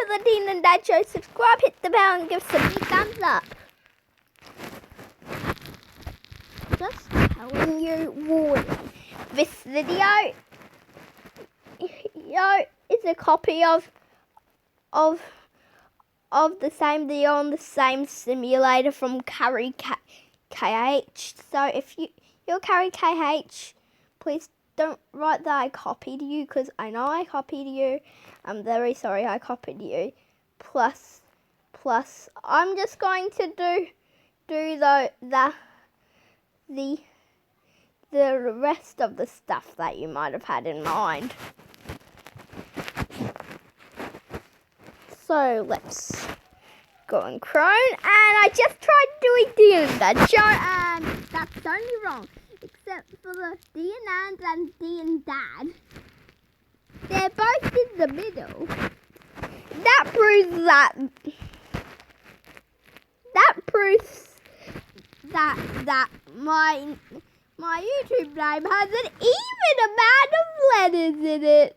the Dean and Dad Show. Subscribe, hit the bell, and give us a big thumbs up. Just telling you, warning. This video is a copy of the same video on the same simulator from carykh. So if you're carykh, please don't write that I copied you, because I know I copied you. I'm very sorry I copied you. Plus, I'm just going to do the rest of the stuff that you might have had in mind. So let's go on Chrome, and I just tried doing Dean and Dad Show, and that's only wrong, except for the Dean and Dean Dad. They're both in the middle. That proves that my YouTube name has an even amount of letters in it.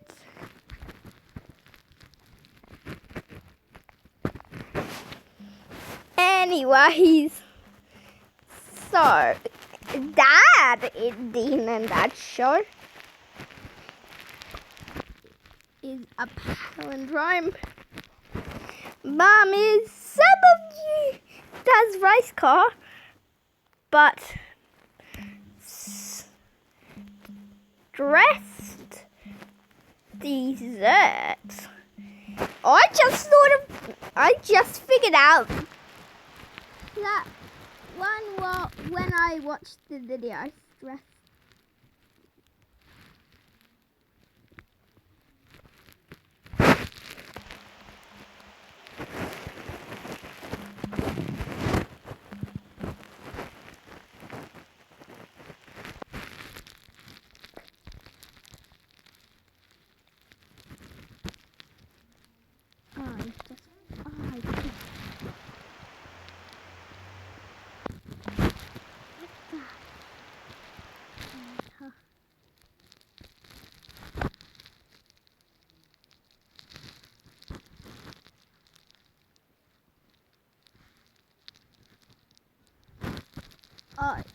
Anyways, so Dad in Dean and Dad Show is a palindrome. Mum is, some of you does race car, but stressed desserts. I just figured out that when I watched the video, stress.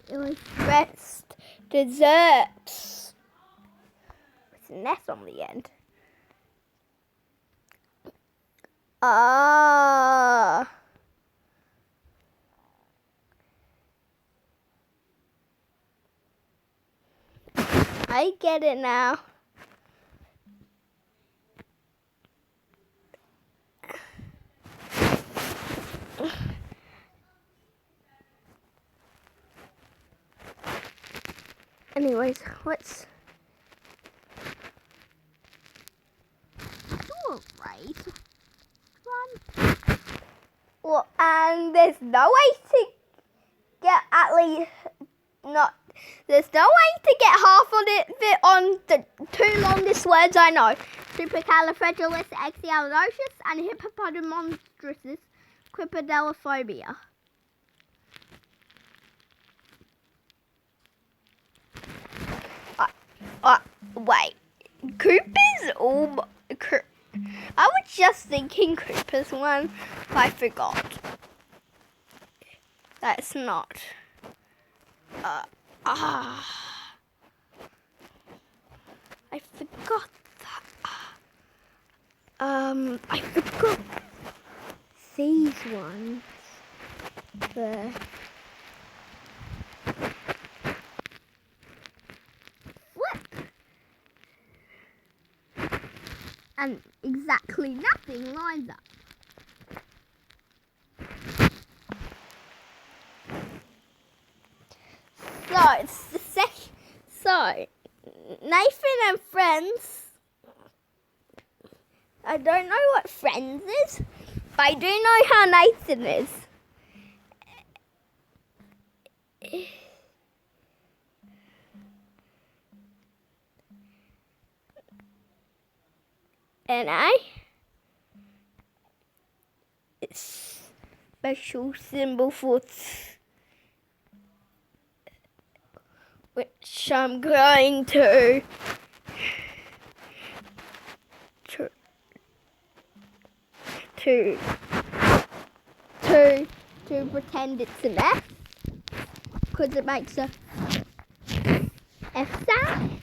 It was best desserts with an S on the end. I get it now. Anyways, let's do a race. Run. Well, and there's no way to get there's no way to get half of it on the two longest words I know. Supercalifragilisticexpialidocious and hippopotamonstrous quipedalophobia. Wait, Cooper's I was just thinking Cooper's one, but I forgot. That's not. I forgot that. I forgot these ones. The and exactly nothing lines up. So it's the So Nathan and Friends. I don't know what Friends is, but I do know how Nathan is. And it's special symbol for which I'm going to to pretend it's an F, because it makes a F sound.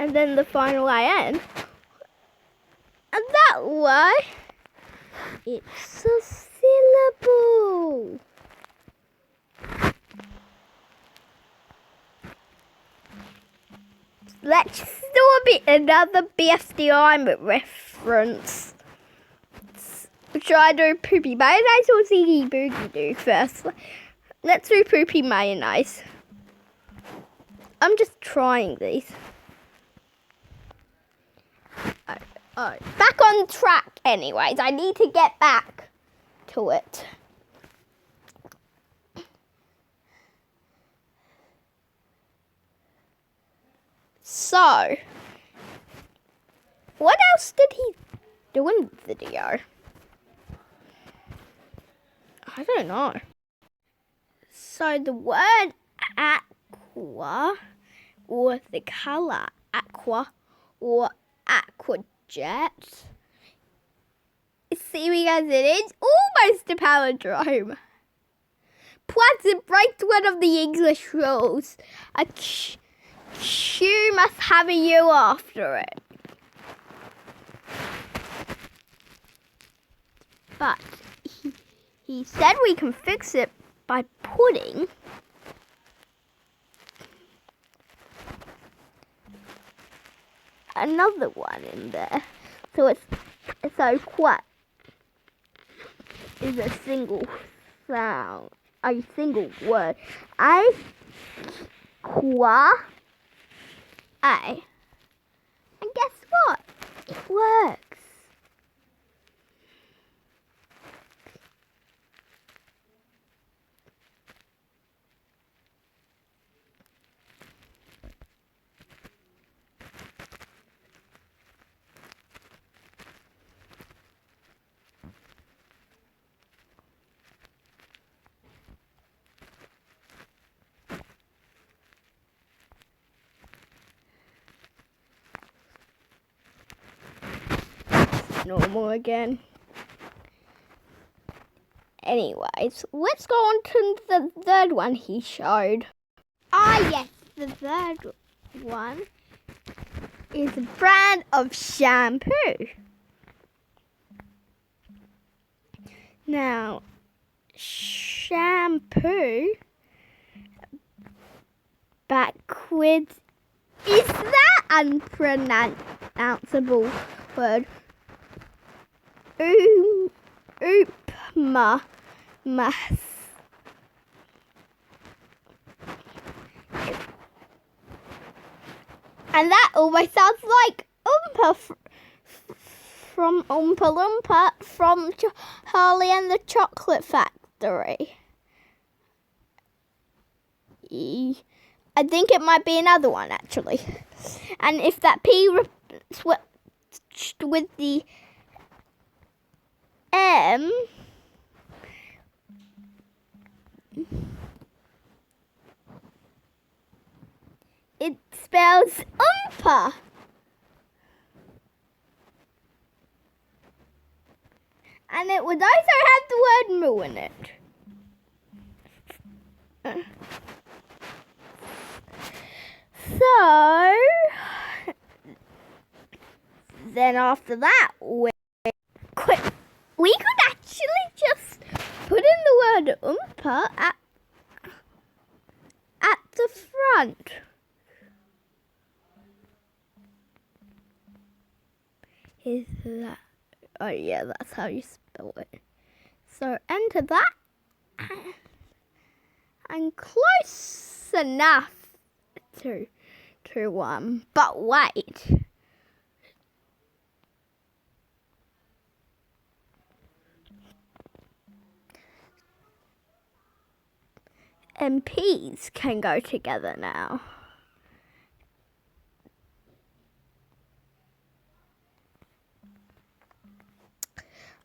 And then the final AN. And that way, it's a syllable. Let's do another BFDI reference. Should I do poopy mayonnaise or ziggy boogie do first? Let's do poopy mayonnaise. I'm just trying these. Oh, back on track anyways. I need to get back to it. So, what else did he do in the video? I don't know. So the word aqua, or the colour aqua, or aqua jet, seeming as it is almost a palindrome. Plus it breaks one of the English rules. A Q must have a U after it. But he said we can fix it by putting another one in there. So quat is a single sound, a single word. Qua A. And guess what? It works. Normal again. Anyways, let's go on to the third one he showed. Yes, the third one is a brand of shampoo. Now, shampoo backwards, is that unpronounceable word? Oopma mas. And that almost sounds like Oompa from Oompa Loompa from Charlie and the Chocolate Factory. I think it might be another one actually. And if that P switched with the M, it spells Oompa. And it would also have the word moo in it. So, then after that, we could actually just put in the word Oompa at the front. Is that? Oh yeah, that's how you spell it. So enter that. I'm close enough to but wait. And P's can go together now.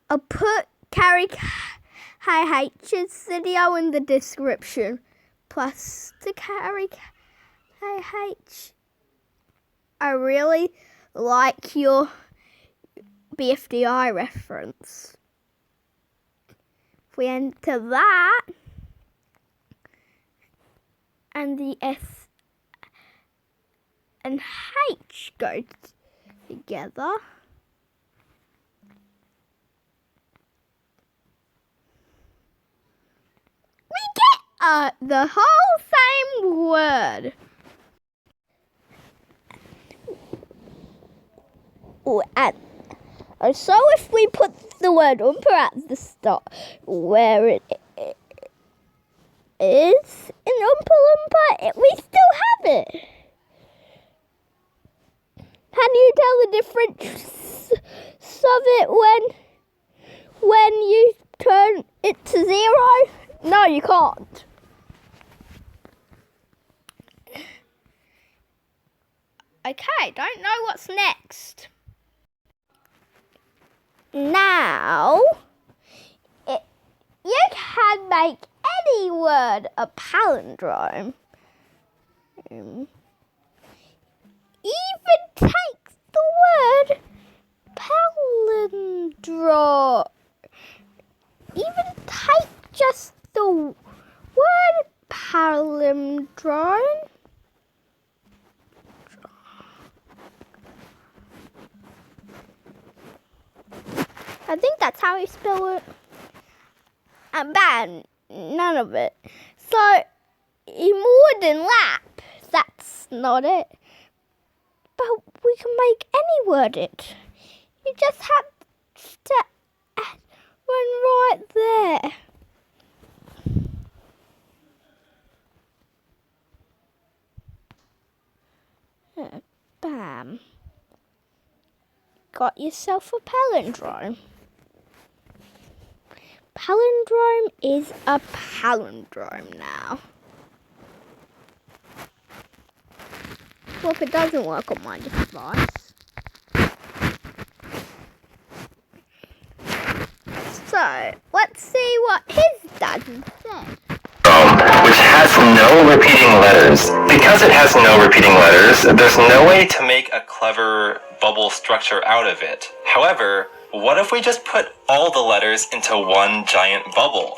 I'll put caryk's video in the description. Plus to carykh, I really like your BFDI reference. If we enter that, and the S and H go together, we get the whole same word. So if we put the word Oompa at the start, where it is in Oompa Loompa, we still have it. Can you tell the difference of it when you turn it to 0? No, you can't. Okay, don't know what's next. Now, you can make any word a palindrome. Even take the word palindrome. Even take just the word palindrome. I think that's how you spell it. And bad, none of it. So, more than lap, that's not it. But we can make any word it. You just have to add one right there. Bam. Got yourself a palindrome. Palindrome is a palindrome now. Well, if it doesn't work on my device. So, let's see what his dad said. Which has no repeating letters. Because it has no repeating letters, there's no way to make a clever bubble structure out of it. However, what if we just put all the letters into one giant bubble?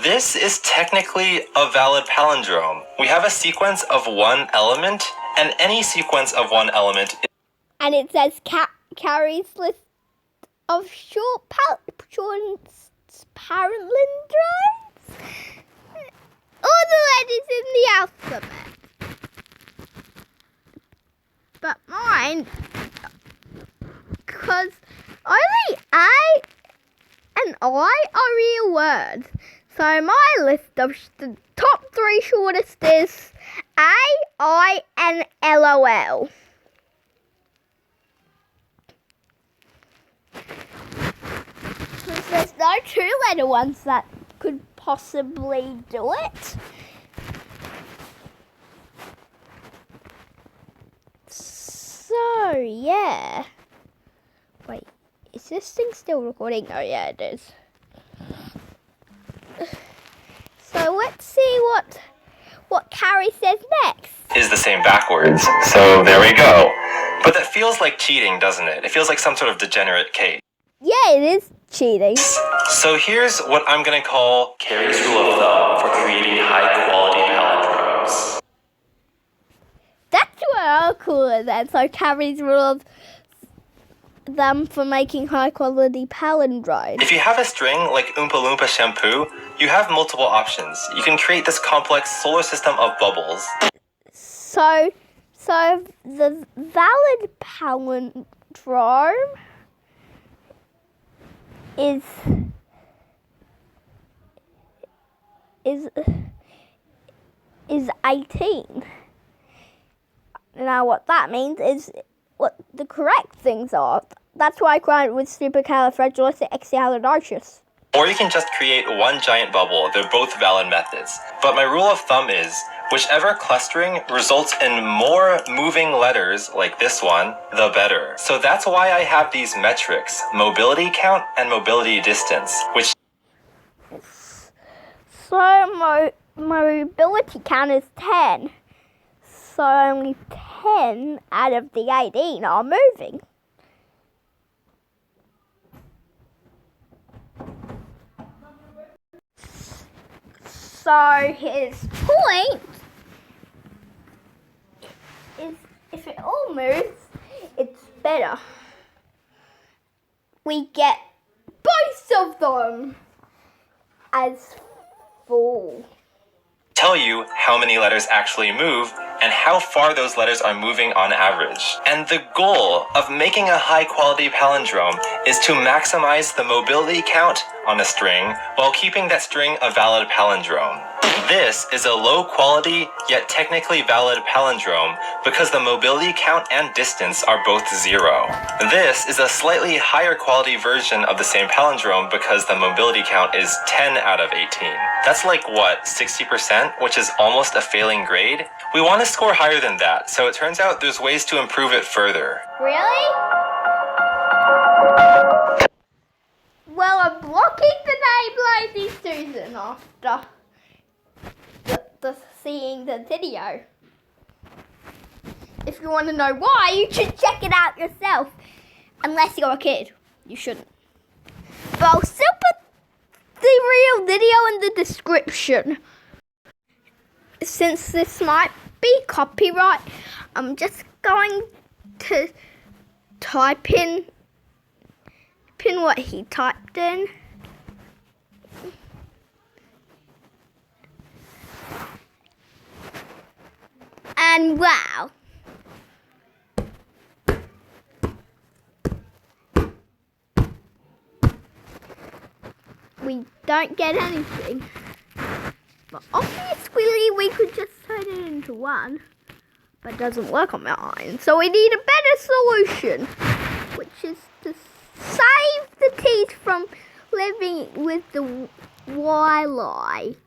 This is technically a valid palindrome. We have a sequence of one element, and any sequence of one element. And it says carries list of short palindromes. All the letters in the alphabet. But mine, because only A and I are real words. So my list of the top 3 shortest is A, I, and LOL. Because there's no 2-letter ones that could possibly do it. So, yeah. Wait, is this thing still recording? Oh, yeah, it is. So, let's see what Carrie says next. Is the same backwards. So, there we go. But that feels like cheating, doesn't it? It feels like some sort of degenerate case. Yeah, it is cheating. So here's what I'm going to call Carrie's rule of thumb for creating high-quality palindromes. That's what I'll call it then. So Carrie's rule of thumb for making high-quality palindromes. If you have a string like Oompa Loompa shampoo, you have multiple options. You can create this complex solar system of bubbles. So the valid palindrome is 18. Now what that means is what the correct things are. That's why I cried with supercalifragilisticexpialidocious. Or you can just create one giant bubble. They're both valid methods. But my rule of thumb is, whichever clustering results in more moving letters, like this one, the better. So that's why I have these metrics, mobility count and mobility distance, which... So my mobility count is 10. So only 10 out of the 18 are moving. So his point is if it all moves, it's better. We get both of them as full. Tell you how many letters actually move and how far those letters are moving on average. And the goal of making a high quality palindrome is to maximize the mobility count on a string while keeping that string a valid palindrome. This is a low quality yet technically valid palindrome because the mobility count and distance are both 0. This is a slightly higher quality version of the same palindrome because the mobility count is 10 out of 18. That's like what, 60%, which is almost a failing grade? We want to score higher than that, so it turns out there's ways to improve it further. Really? Well, I'm blocking the name Lazy Susan after seeing the video. If you want to know why, you should check it out yourself. Unless you're a kid, you shouldn't. But I'll still put the real video in the description. Since this might be copyright, I'm just going to type in what he typed in. And wow. We don't get anything. But obviously we could just turn it into 1. But it doesn't work on mine. So we need a better solution. Which is to save the teeth from living with the wili.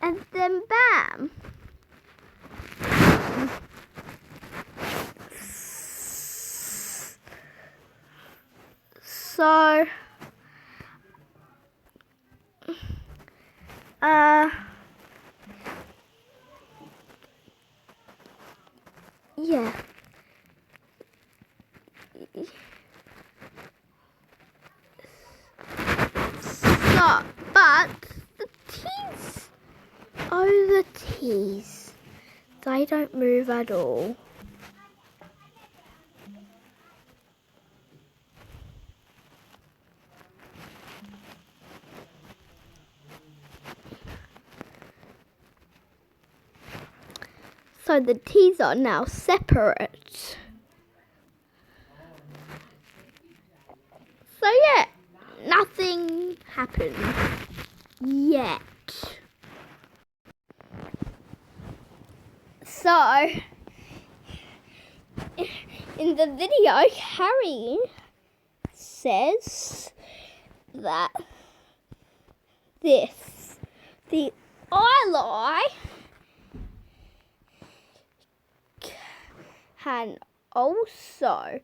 And then bam. So yeah. So, but the teeth, the teeth, they don't move at all. So the T's are now separate. So yeah, nothing happened yet. So, in the video, Harry says that the eyelid can also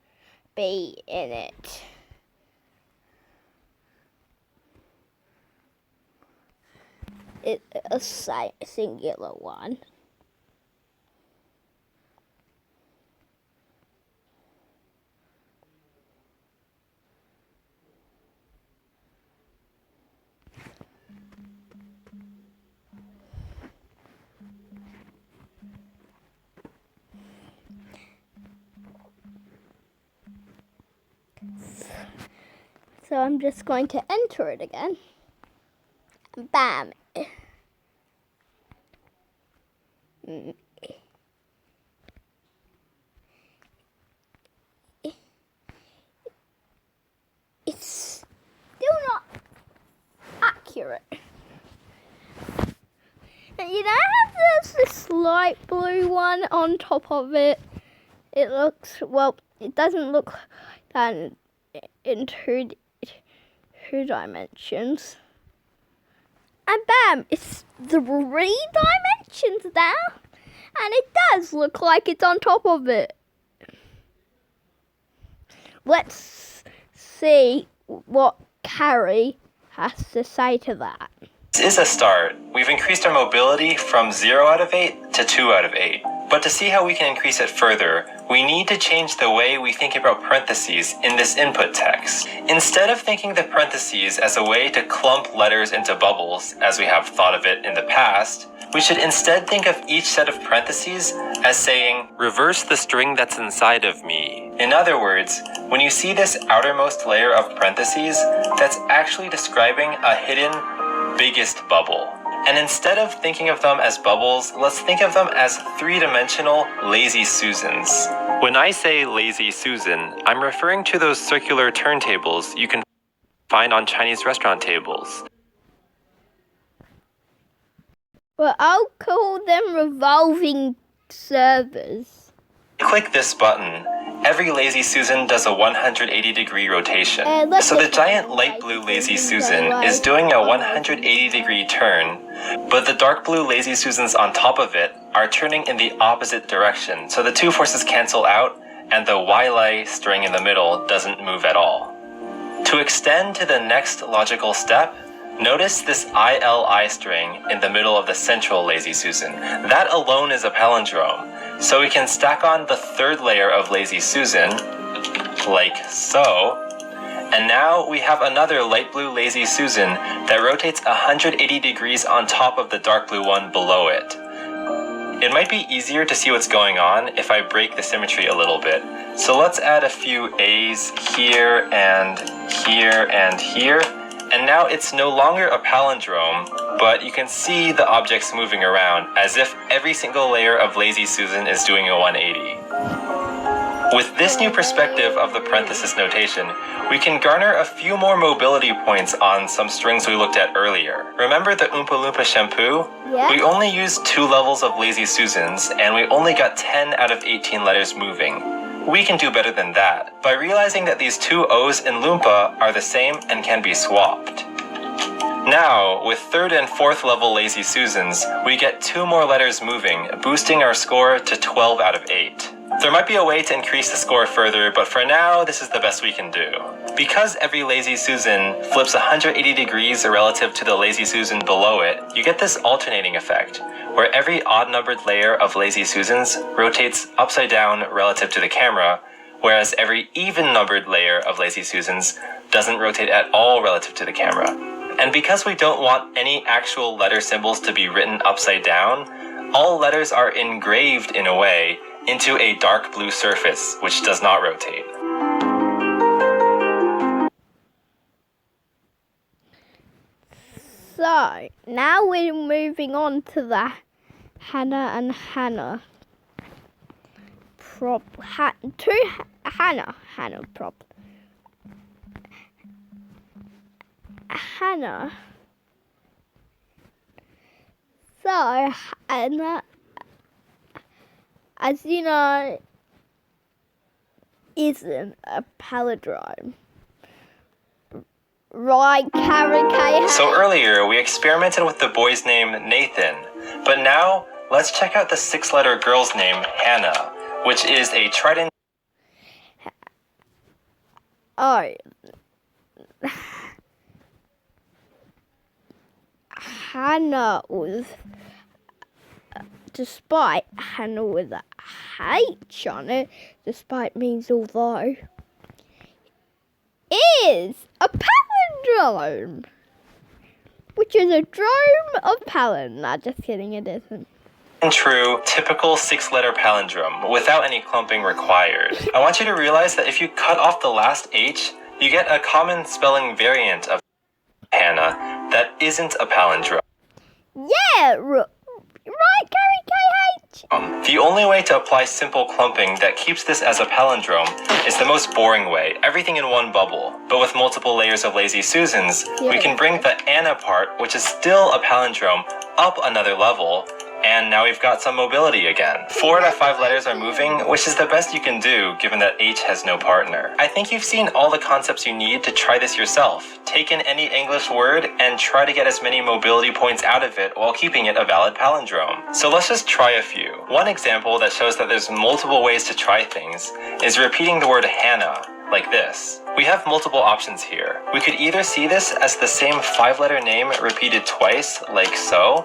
be in it. It's a singular one. So I'm just going to enter it again. Bam. It's still not accurate. And you know how there's this light blue one on top of it? It looks, well, it doesn't look that in two dimensions. And bam, it's 3 dimensions now. And it does look like it's on top of it. Let's see what Carrie has to say to that. This is a start. We've increased our mobility from 0 out of 8 to 2 out of 8. But to see how we can increase it further, we need to change the way we think about parentheses in this input text. Instead of thinking the parentheses as a way to clump letters into bubbles, as we have thought of it in the past, we should instead think of each set of parentheses as saying, reverse the string that's inside of me. In other words, when you see this outermost layer of parentheses, that's actually describing a hidden biggest bubble. And instead of thinking of them as bubbles, let's think of them as three-dimensional lazy Susans. When I say lazy Susan, I'm referring to those circular turntables you can find on Chinese restaurant tables. Well, I'll call them revolving servers. Click this button. Every lazy Susan does a 180-degree rotation. So the giant light blue lazy Susan is doing a 180-degree turn, but the dark blue lazy Susans on top of it are turning in the opposite direction. So the two forces cancel out, and the YLI string in the middle doesn't move at all. To extend to the next logical step, notice this ILI string in the middle of the central lazy Susan. That alone is a palindrome. So we can stack on the third layer of lazy Susan, like so, and now we have another light blue lazy Susan that rotates 180 degrees on top of the dark blue one below it. It might be easier to see what's going on if I break the symmetry a little bit. So let's add a few A's here and here and here. And now it's no longer a palindrome, but you can see the objects moving around as if every single layer of lazy Susan is doing a 180. With this new perspective of the parenthesis notation, we can garner a few more mobility points on some strings we looked at earlier. Remember the Oompa Loompa shampoo? Yeah. We only used 2 levels of lazy Susans, and we only got 10 out of 18 letters moving. We can do better than that by realizing that these 2 O's in Loompa are the same and can be swapped. Now, with 3rd and 4th level lazy Susans, we get 2 more letters moving, boosting our score to 12 out of 8. There might be a way to increase the score further, but for now, this is the best we can do. Because every lazy Susan flips 180 degrees relative to the lazy Susan below it, you get this alternating effect, where every odd-numbered layer of lazy Susans rotates upside down relative to the camera, whereas every even-numbered layer of lazy Susans doesn't rotate at all relative to the camera. And because we don't want any actual letter symbols to be written upside down, all letters are engraved in a way into a dark blue surface, which does not rotate. So, now we're moving on to the Hannah and Hannah prop. Hannah prop. Hannah. So, Hannah, as you know, isn't a palindrome. Right, carykh? So earlier, we experimented with the boy's name Nathan, but now let's check out the 6-letter girl's name Hannah, which is a trident. Oh. Hannah was, despite Hannah with a H on it, despite means although, is a palindrome, which is a drome of palin. Nah, just kidding, it isn't. True, typical 6-letter palindrome, without any clumping required. I want you to realize that if you cut off the last H, you get a common spelling variant of Hannah that isn't a palindrome. Yeah, right, carykh. The only way to apply simple clumping that keeps this as a palindrome is the most boring way, everything in one bubble. But with multiple layers of lazy Susans, we can bring the Anna part, which is still a palindrome, up another level, and now we've got some mobility again. 4 out of 5 letters are moving, which is the best you can do given that H has no partner. I think you've seen all the concepts you need to try this yourself. Take in any English word and try to get as many mobility points out of it while keeping it a valid palindrome. So let's just try a few. One example that shows that there's multiple ways to try things is repeating the word Hannah. like this. We have multiple options here. We could either see this as the same 5-letter name repeated twice, like so,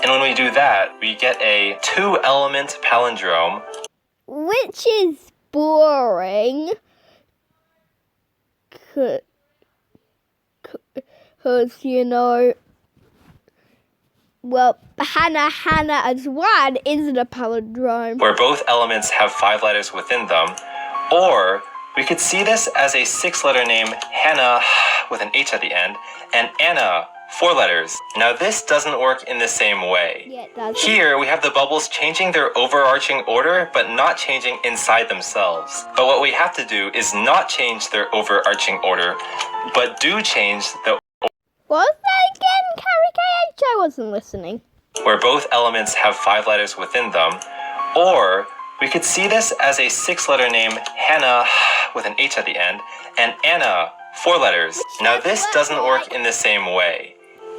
and when we do that, we get a 2-element palindrome, which is boring, because, you know, well, Hannah as one isn't a palindrome. where both elements have 5 letters within them, or we could see this as a 6-letter name, Hannah, with an H at the end, and Anna, 4 letters. Now this doesn't work in the same way. Yeah, it doesn't. Here we have the bubbles changing their overarching order, but not changing inside themselves. But what we have to do is not change their overarching order, but do change the What was that again, carykh? I wasn't listening. where both elements have 5 letters within them, or we could see this as a 6-letter name, Hannah, with an H at the end, and Anna, 4 letters. Now this doesn't work in the same way.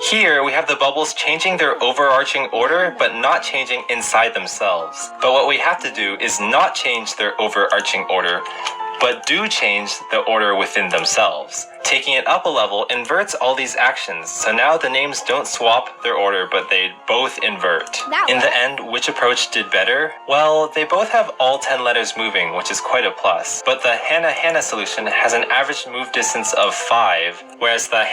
Here we have the bubbles changing their overarching order, but not changing inside themselves. But what we have to do is not change their overarching order, but do change the order within themselves. Taking it up a level inverts all these actions, so now the names don't swap their order, but they both invert. In the end, which approach did better? Well, they both have all 10 letters moving, which is quite a plus. But the Hannah solution has an average move distance of 5, whereas the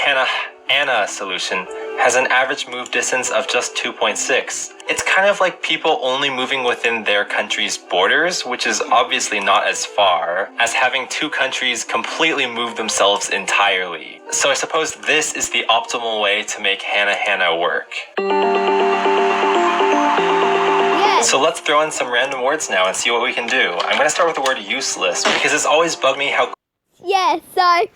Anna solution has an average move distance of just 2.6. It's kind of like people only moving within their country's borders, which is obviously not as far as having 2 countries completely move themselves entirely. So I suppose this is the optimal way to make Hannah work. Yes. So let's throw in some random words now and see what we can do. I'm going to start with the word useless, because it's always bugged me how Yeah, so...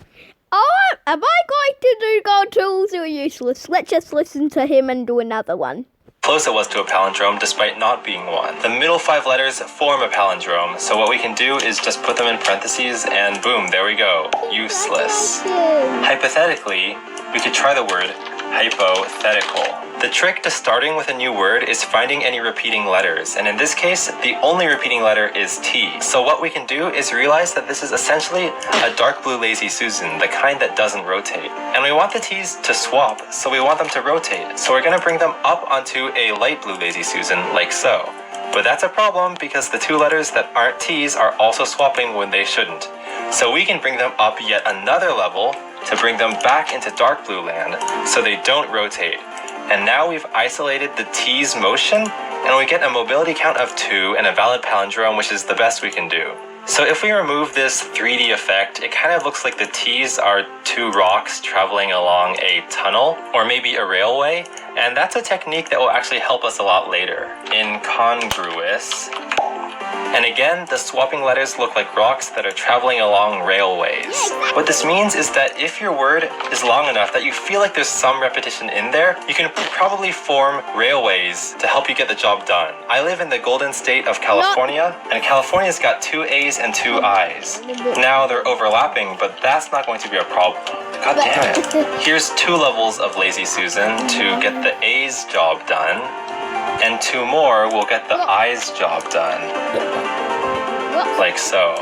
Oh, am I going to do gold tools or useless? Let's just listen to him and do another one. close it was to a palindrome despite not being one. The middle 5 letters form a palindrome, so what we can do is just put them in parentheses and boom, there we go. Useless. Hypothetically, we could try the word hypothetical. The trick to starting with a new word is finding any repeating letters, and in this case, the only repeating letter is T. So what we can do is realize that this is essentially a dark blue lazy Susan, the kind that doesn't rotate. And we want the T's to swap, so we want them to rotate. So we're going to bring them up onto a light blue lazy Susan, like so. But that's a problem because the 2 letters that aren't T's are also swapping when they shouldn't. So we can bring them up yet another level to bring them back into dark blue land so they don't rotate. And now we've isolated the T's motion, and we get a mobility count of 2 and a valid palindrome, which is the best we can do. So if we remove this 3D effect, it kind of looks like the T's are 2 rocks traveling along a tunnel, or maybe a railway, and that's a technique that will actually help us a lot later. Incongruous. And again, the swapping letters look like rocks that are traveling along railways. What this means is that if your word is long enough that you feel like there's some repetition in there, you can probably form railways to help you get the job done. I live in the golden state of California, and California's got 2 A's and 2 I's. Now they're overlapping, but that's not going to be a problem. God damn it. Here's 2 levels of Lazy Susan to get the A's job done, and 2 more will get the I's job done. Like so.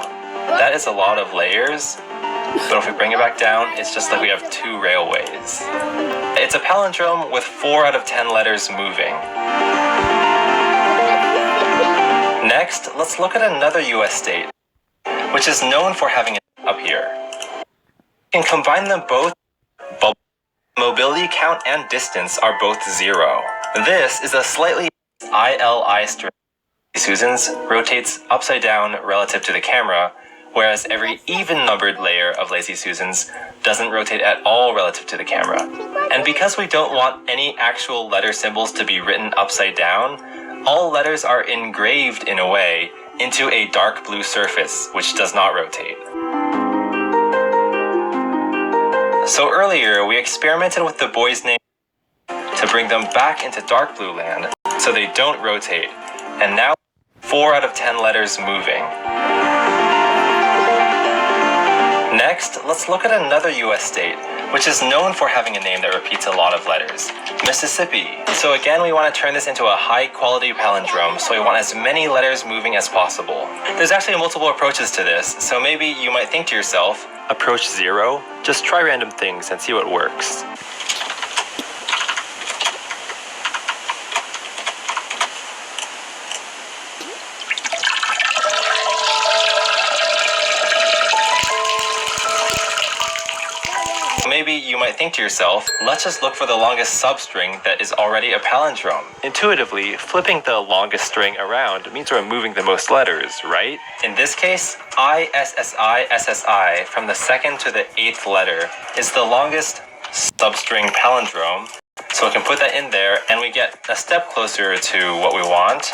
That is a lot of layers, but if we bring it back down, it's just like we have 2 railways. It's a palindrome with 4 out of 10 letters moving. Next, let's look at another US state, which is known for having it up here. You can combine them both. Mobility count and distance are both 0. This is a slightly ILI string. Susan's rotates upside down relative to the camera, whereas every even-numbered layer of Lazy Susans doesn't rotate at all relative to the camera. And because we don't want any actual letter symbols to be written upside down, all letters are engraved in a way into a dark blue surface, which does not rotate. So earlier, we experimented with the boys' names to bring them back into dark blue land so they don't rotate, and now 4 out of 10 letters moving. Next, let's look at another US state, which is known for having a name that repeats a lot of letters, Mississippi. So again, we want to turn this into a high-quality palindrome, so we want as many letters moving as possible. There's actually multiple approaches to this, so maybe you might think to yourself, approach 0? Just try random things and see what works. Maybe you might think to yourself, let's just look for the longest substring that is already a palindrome. Intuitively, flipping the longest string around means we're moving the most letters, right? In this case, ISSI from the 2nd to the 8th letter is the longest substring palindrome. So we can put that in there and we get a step closer to what we want.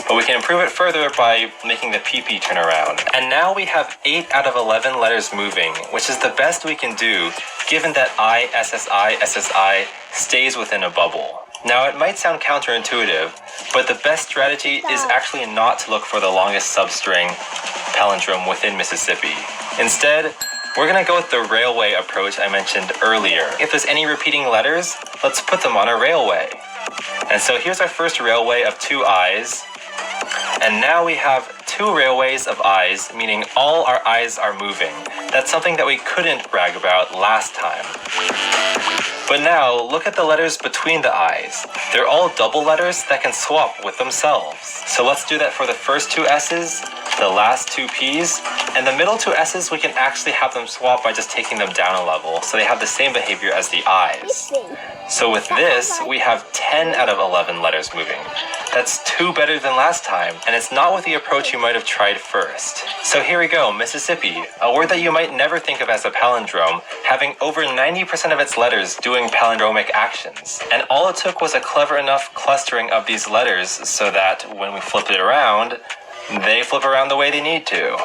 But we can improve it further by making the PP turn around. And now we have 8 out of 11 letters moving, which is the best we can do given that ISSI stays within a bubble. Now it might sound counterintuitive, but the best strategy is actually not to look for the longest substring palindrome within Mississippi. Instead, we're going to go with the railway approach I mentioned earlier. If there's any repeating letters, let's put them on a railway. And so here's our first railway of 2 I's. And now we have 2 railways of I's, meaning all our I's are moving. That's something that we couldn't brag about last time. But now, look at the letters between the I's. They're all double letters that can swap with themselves. So let's do that for the first 2 S's, the last 2 P's, and the middle 2 S's we can actually have them swap by just taking them down a level, so they have the same behavior as the I's. So with this, we have 10 out of 11 letters moving. That's 2 better than last time, and it's not with the approach you might have tried first. So here we go, Mississippi, a word that you might never think of as a palindrome, having over 90% of its letters doing palindromic actions. And all it took was a clever enough clustering of these letters so that when we flip it around, they flip around the way they need to.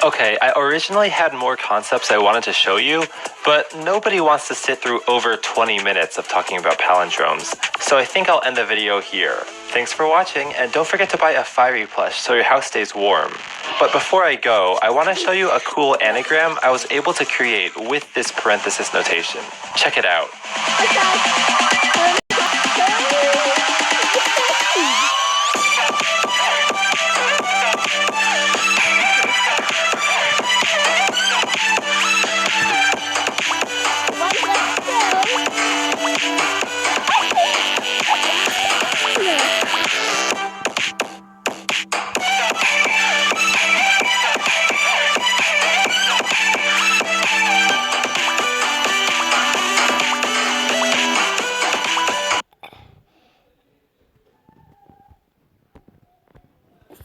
Okay, I originally had more concepts I wanted to show you, but nobody wants to sit through over 20 minutes of talking about palindromes, so I think I'll end the video here. Thanks for watching, and don't forget to buy a fiery plush so your house stays warm. But before I go, I want to show you a cool anagram I was able to create with this parenthesis notation. Check it out.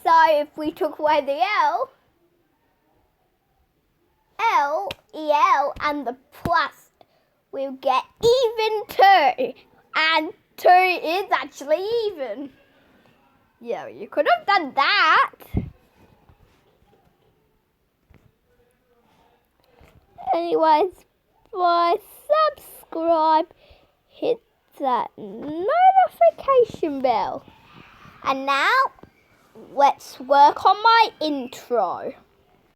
So if we took away the EL, and the plus, we'll get even 2. And 2 is actually even. Yeah, you could have done that. Anyways, subscribe, hit that notification bell. And now, let's work on my intro.